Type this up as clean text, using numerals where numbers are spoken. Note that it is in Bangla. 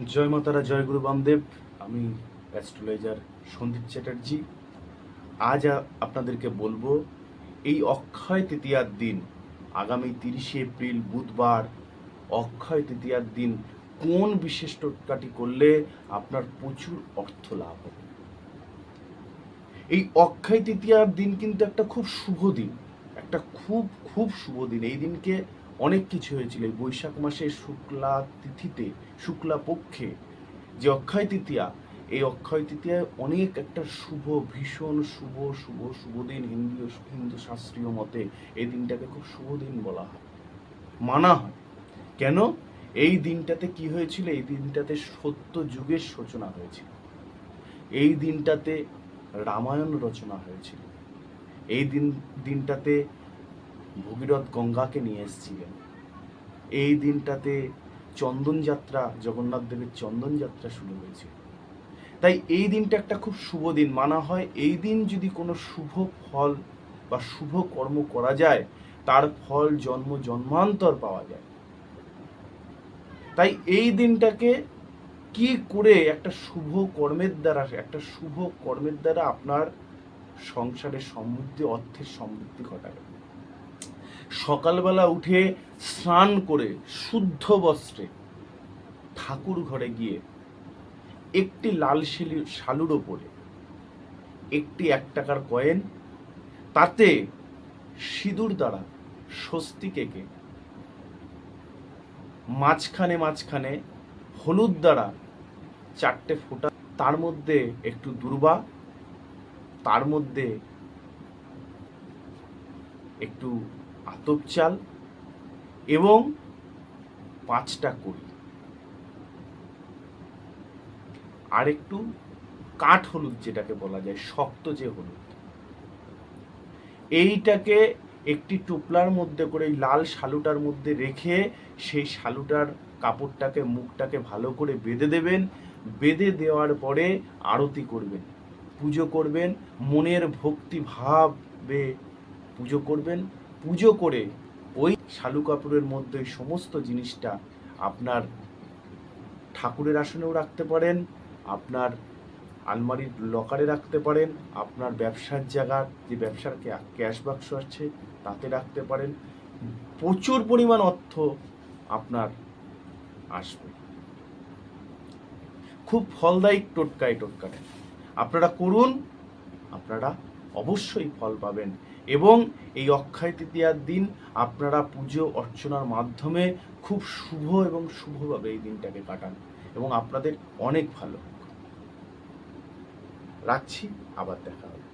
জয় মাতারা, জয় গুরু বামদেব। আমি অ্যাস্ট্রোলজার সন্দীপ চ্যাটার্জি। আজ আপনাদেরকে বলবো এই অক্ষয় তৃতীয়ার দিন, আগামী 30শে এপ্রিল বুধবার অক্ষয় তৃতীয়ার দিন কোন বিশেষ টোটকাটি করলে আপনার প্রচুর অর্থ লাভ হবে। এই অক্ষয় তৃতীয়ার দিন কিন্তু একটা খুব শুভ দিন, একটা খুব খুব শুভ দিন। এই দিনকে অনেক কিছু হয়েছিল। এই বৈশাখ মাসের শুক্লা তিথিতে, শুক্লা পক্ষে যে অক্ষয় তৃতীয়া, এই অক্ষয় তৃতীয়ায় অনেক একটা শুভ, ভীষণ শুভ শুভ শুভ দিন। হিন্দু শাস্ত্রীয় মতে এই দিনটাকে খুব শুভ দিন বলা হয়, মানা হয়। কেন? এই দিনটাতে কি হয়েছিল? এই দিনটাতে সত্য যুগের সূচনা হয়েছিল। এই দিনটাতে রামায়ণ রচনা হয়েছিল। এই দিনটাতে ভগীরথ গঙ্গাকে নিয়ে এসেছিলেন। এই দিনটাতে চন্দন যাত্রা, জগন্নাথ দেবের চন্দন যাত্রা শুরু হয়েছিল। তাই এই দিনটা একটা খুব শুভ দিন মানা হয়। এই দিন যদি কোনো শুভ ফল বা শুভ কর্ম করা যায়, তার ফল জন্ম জন্মান্তর পাওয়া যায়। তাই এই দিনটাকে কি করে একটা শুভ কর্মের দ্বারা আপনার সংসারের সমৃদ্ধি, অর্থের সমৃদ্ধি ঘটাবে। সকালবেলা উঠে স্নান করে শুদ্ধ বস্ত্রে ঠাকুর ঘরে গিয়ে একটি লাল শালুর ওপরে একটি 1 টাকার কয়েন, তাতে সিঁদুর দ্বারা স্বস্তিক এঁকে মাঝখানে হলুদ দ্বারা 4টে ফোঁটা, তার মধ্যে একটু দূর্বা, তার মধ্যে একটু আতপ চাল এবং 5টা কড়ি, আর একটু কাঠ হলুদ, যেটাকে বলা যায় শক্ত যে হলুদ, এইটাকে একটি টোপলার মধ্যে করে এই লাল শালুটার মধ্যে রেখে সেই শালুটার কাপড়টাকে, মুখটাকে ভালো করে বেঁধে দেবেন। বেঁধে দেওয়ার পরে আরতি করবেন, পুজো করবেন, মনের ভক্তি ভাবে পুজো করবেন। পুজো করে ওই শালু কাপড়ের মধ্যে সমস্ত জিনিসটা আপনার ঠাকুরের আসনেও রাখতে পারেন, আপনার আলমারির লকারে রাখতে পারেন, আপনার ব্যবসার জায়গার যে ব্যবসার ক্যাশ বাক্স আছে তাতে রাখতে পারেন। প্রচুর পরিমাণ অর্থ আপনার আসবে। খুব ফলদায়ী টোটকা এই টোটকাটা আপনারা করুন, আপনারা অবশ্যই ফল পাবেন। এবং এই অক্ষয় তৃতীয়ার দিন আপনারা পুজো অর্চনার মাধ্যমে খুব শুভ এবং শুভভাবে এই দিনটাকে কাটান এবং আপনাদের অনেক ভালো। রাখছি, আবার দেখা হবে।